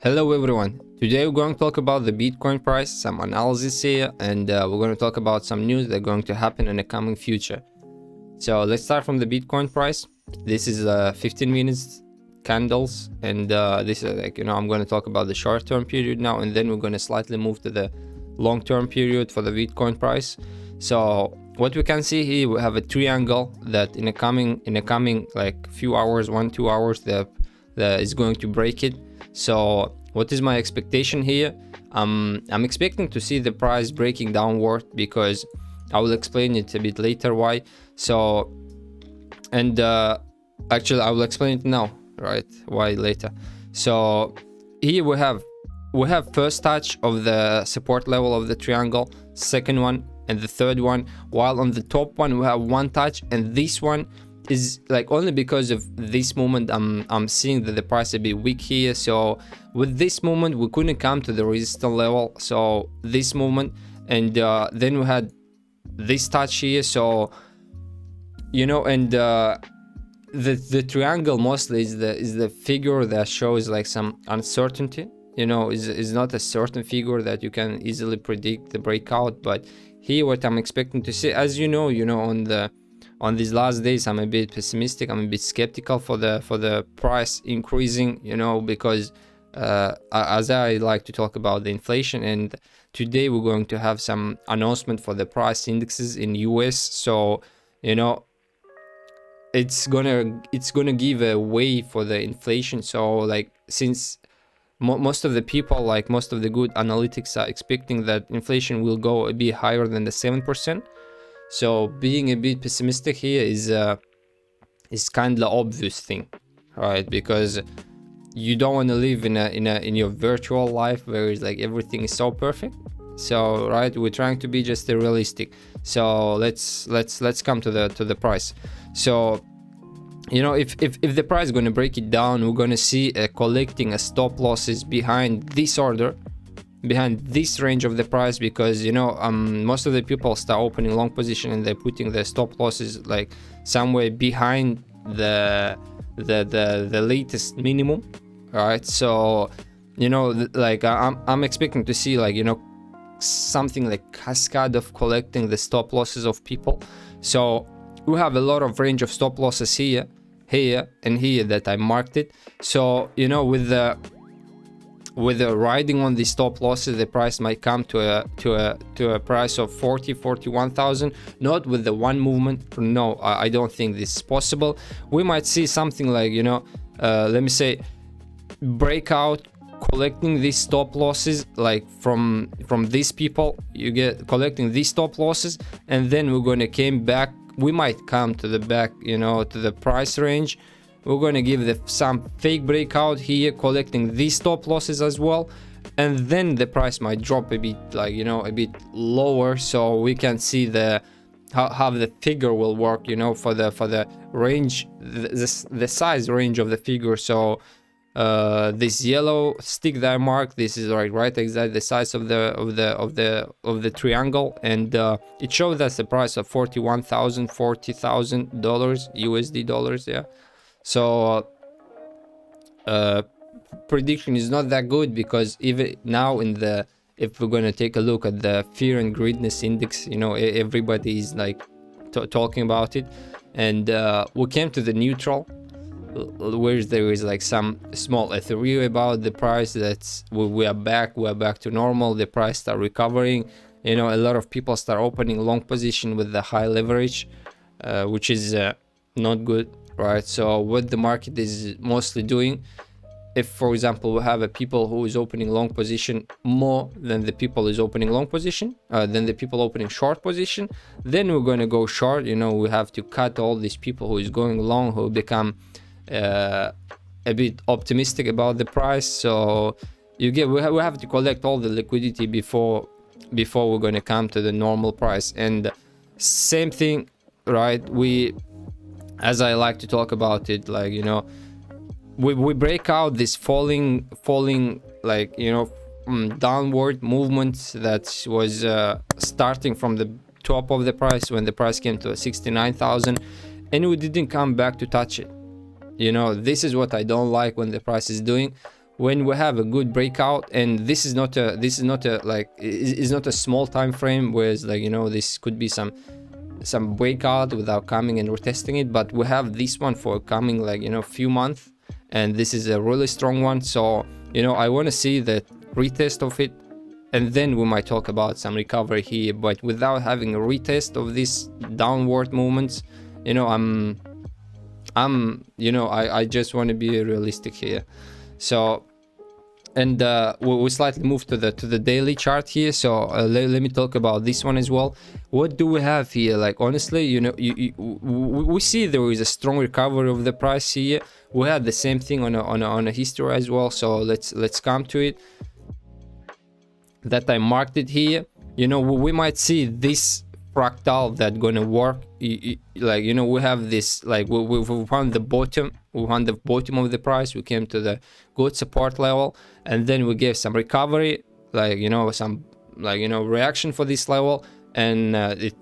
Hello everyone, today we're going to talk about the Bitcoin price, some analysis here, and we're going to talk about some news that are going to happen in the coming future. So let's start from the Bitcoin price. This is 15 minutes candles, and this is I'm going to talk about the short-term period now, and then we're going to slightly move to the long-term period for the Bitcoin price. So what we can see here, we have a triangle that in the coming like few hours, 1-2 hours, the is going to break it. So what is my expectation here? I'm expecting to see the price breaking downward, because I will explain it a bit later why. So, and actually I will explain it now, right? Why later. So here we have first touch of the support level of the triangle, second one, and the third one, while on the top one we have one touch, and this one is like only because of this moment I'm seeing that the price a bit weak here. So with this moment we couldn't come to the resistance level, so this moment, and then we had this touch here. So and the triangle mostly is the figure that shows like some uncertainty, is not a certain figure that you can easily predict the breakout. But here what I'm expecting to see, as on these last days, I'm a bit pessimistic, I'm a bit skeptical for the price increasing, because as I like to talk about the inflation, and today we're going to have some announcement for the price indexes in US. So it's gonna give a way for the inflation. So like, since most of the people, like most of the good analytics, are expecting that inflation will go a bit higher than the 7%. So being a bit pessimistic here is kind of obvious thing, right? Because you don't want to live in your virtual life where it's like everything is so perfect. So right, we're trying to be just realistic. So let's come to the price. So if the price is going to break it down, we're going to see collecting a stop losses behind this order, behind this range of the price, because most of the people start opening long position and they're putting their stop losses like somewhere behind the latest minimum, right? So like I'm expecting to see like something like cascade of collecting the stop losses of people. So we have a lot of range of stop losses here and here that I marked it. So with the riding on the stop losses, the price might come to a price of 41,000. Not with the one movement. No, I don't think this is possible. We might see something like let me say breakout, collecting these stop losses, like from these people, you get collecting these stop losses, and then we're going to came back. We might come to the back, to the price range. We're going to give some fake breakout here, collecting these stop losses as well, and then the price might drop a bit, like a bit lower, so we can see how the figure will work, for the range, the size range of the figure. So this yellow stick that I marked, this is right exactly the size of the triangle, and it shows us the price of $40,000 USD dollars. Yeah. So prediction is not that good, because even now if we're going to take a look at the fear and greediness index, everybody is like talking about it, and we came to the neutral, where there is like some small euphoria about the price. That's we are back to normal. The price start recovering. A lot of people start opening long position with the high leverage, which is not good, right? So what the market is mostly doing, if for example we have a people who is opening long position more than the people is opening long position, than the people opening short position, then we're going to go short. We have to cut all these people who is going long, who become a bit optimistic about the price. So we have to collect all the liquidity before we're going to come to the normal price. And same thing, right? As I like to talk about it, like we break out this falling like downward movement that was starting from the top of the price when the price came to 69,000, and we didn't come back to touch it. This is what I don't like when the price is doing. when we have a good breakout, and this is not a like, is not a small time frame, whereas like, you know, this could be some breakout without coming and retesting it, but we have this one for coming like, you know, few months, and this is a really strong one. So, you know, I want to see the retest of it, and then we might talk about some recovery here. But without having a retest of these downward movements, you know, you know, I just want to be realistic here. So, and we slightly move to the daily chart here. So let me talk about this one as well. What do we have here? Like, honestly, you know, we see there is a strong recovery of the price here. We had the same thing on a history as well. So let's come to it. That I marked it here. You know, we might see this fractal that gonna work. Like, you know, we have this, like, we found the bottom. We found the bottom of the price. We came to the good support level, and then we gave some recovery, like, you know, some, like, you know, reaction for this level, and it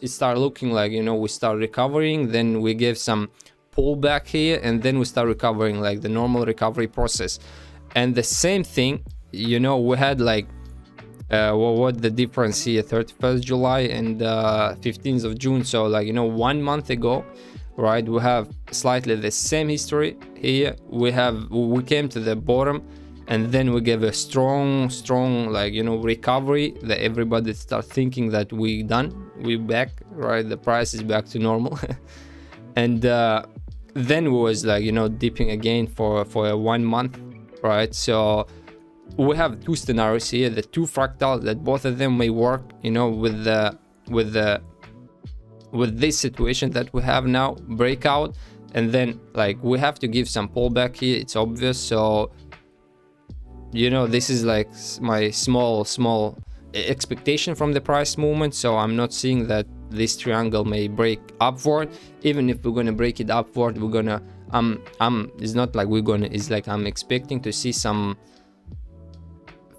started looking like, you know, we start recovering. Then we gave some pullback here, and then we start recovering, like the normal recovery process. And the same thing, you know, we had like what the difference here, 31st July and 15th of June. So, like, you know, 1 month ago, right, we have slightly the same history here. We came to the bottom, and then we gave a strong, like, you know, recovery that everybody start thinking that we back, right, the price is back to normal. And then was like, you know, dipping again for a 1 month, right? So we have two scenarios here, the two fractals, that both of them may work, you know, with this situation that we have now, breakout, and then like we have to give some pullback here, it's obvious. So, you know, this is like my small expectation from the price movement. So I'm not seeing that this triangle may break upward. Even if we're gonna break it upward, we're gonna it's not like we're gonna, it's like I'm expecting to see some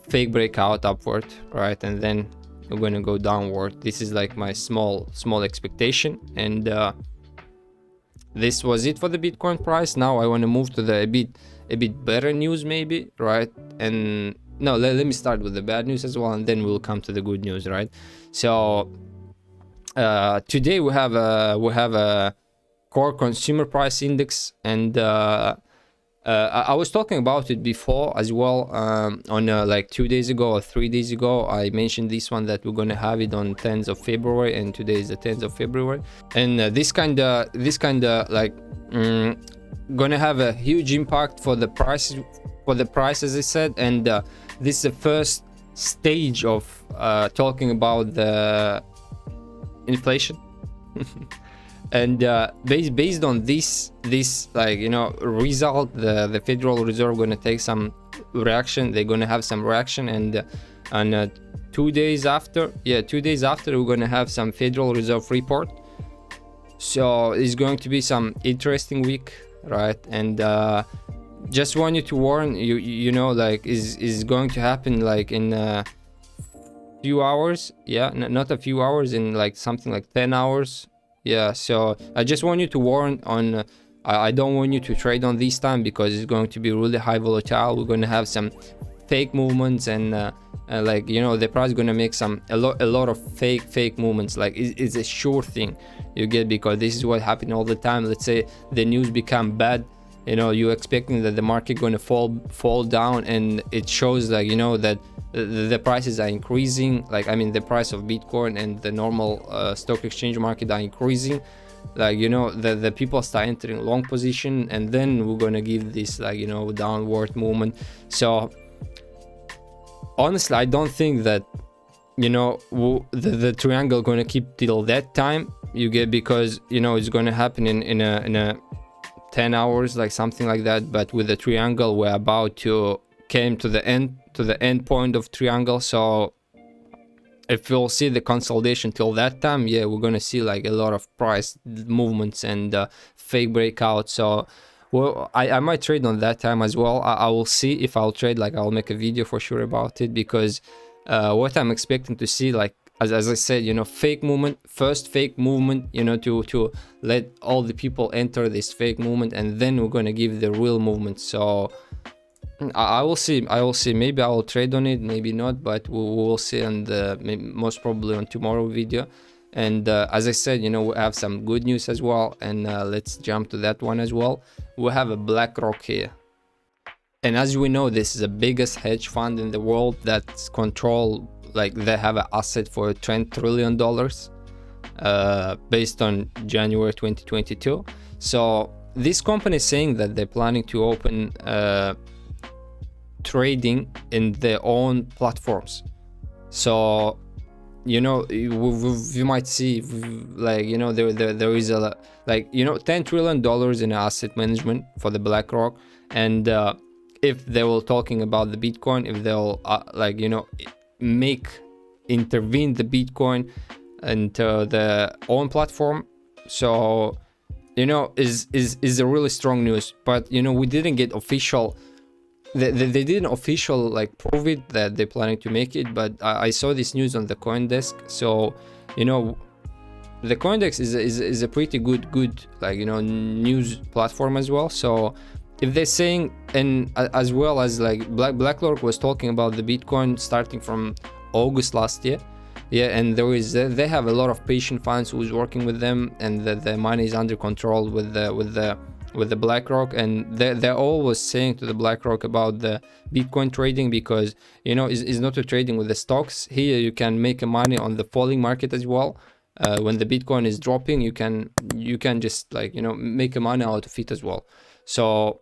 fake breakout upward, right, and then we're going to go downward. This is like my small expectation. And this was it for the Bitcoin price. Now I want to move to the a bit better news maybe, right? And no, let me start with the bad news as well, and then we'll come to the good news, right? So today we have a core consumer price index, and I was talking about it before as well, on like 2 days ago or 3 days ago. I mentioned this one, that we're gonna have it on 10th of February, and today is the 10th of February. And this kind of like gonna have a huge impact for the price, as I said. And this is the first stage of talking about the inflation. And based on this like, you know, result, the Federal Reserve gonna take some reaction. They're gonna have some reaction, and 2 days after, we're gonna have some Federal Reserve report. So it's going to be some interesting week, right? And just want you to warn you, you know, like is going to happen like in a few hours. Yeah, not a few hours, in like something like 10 hours. Yeah, so I just want you to warn on, I don't want you to trade on this time, because it's going to be really high volatile. We're going to have some fake movements, and like, you know, the price is going to make a lot of fake movements. Like it's a sure thing, you get, because this is what happened all the time. Let's say the news become bad, you know, you're expecting that the market going to fall down, and it shows, like, you know, that the prices are increasing. Like, I mean, the price of Bitcoin and the normal stock exchange market are increasing. Like, you know, the people start entering long position, and then we're gonna give this, like, you know, downward movement. So honestly, I don't think that, you know, the triangle gonna keep till that time, you get, because, you know, it's gonna happen in a 10 hours, like something like that. But with the triangle, we're about to came to the end point of triangle. So if we'll see the consolidation till that time, yeah, we're gonna see like a lot of price movements and fake breakout. So, well, I might trade on that time as well. I will see if I'll trade. Like, I'll make a video for sure about it, because what I'm expecting to see, like, as I said, you know, first fake movement, you know, to let all the people enter this fake movement, and then we're gonna give the real movement. So I will see. I will see. Maybe I will trade on it, maybe not, but we will see on the most probably on tomorrow video. And as I said, we have some good news as well, and let's jump to that one as well. We have a BlackRock here, and as we know, this is the biggest hedge fund in the world that's control, like they have an asset for $10 trillion, based on January 2022. So this company is saying that they're planning to open trading in their own platforms. So you might see, like, there is a, like, $10 trillion in asset management for the BlackRock. And if they were talking about the Bitcoin, if they'll make intervene the Bitcoin into the own platform, so is a really strong news. But we didn't get official, they didn't official like prove it that they're planning to make it, but I saw this news on the CoinDesk. So the CoinDesk is a pretty good like news platform as well. So if they're saying, and as well as like BlackRock was talking about the Bitcoin starting from August last year, yeah, and they have a lot of patient funds who's working with them, and the money is under control with the BlackRock, and they're always saying to the BlackRock about the Bitcoin trading, because is not a trading with the stocks. Here you can make money on the falling market as well. When the Bitcoin is dropping, you can just like make money out of it as well. So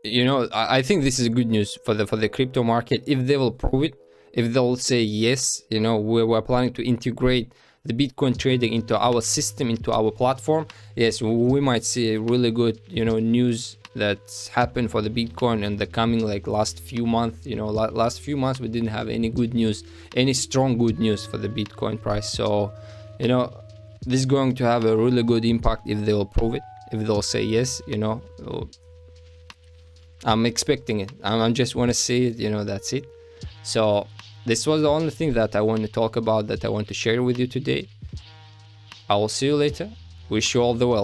I think this is good news for the crypto market. If they will prove it, if they'll say yes, we're planning to integrate the Bitcoin trading into our system, into our platform, yes, we might see a really good news that's happened for the Bitcoin in the coming like last few months. Last few months we didn't have any good news, any strong good news for the Bitcoin price. So this is going to have a really good impact if they'll prove it, if they'll say yes. I'm expecting it. I just want to see it. That's it. So this was the only thing that I want to talk about, that I want to share with you today. I will see you later. Wish you all the well.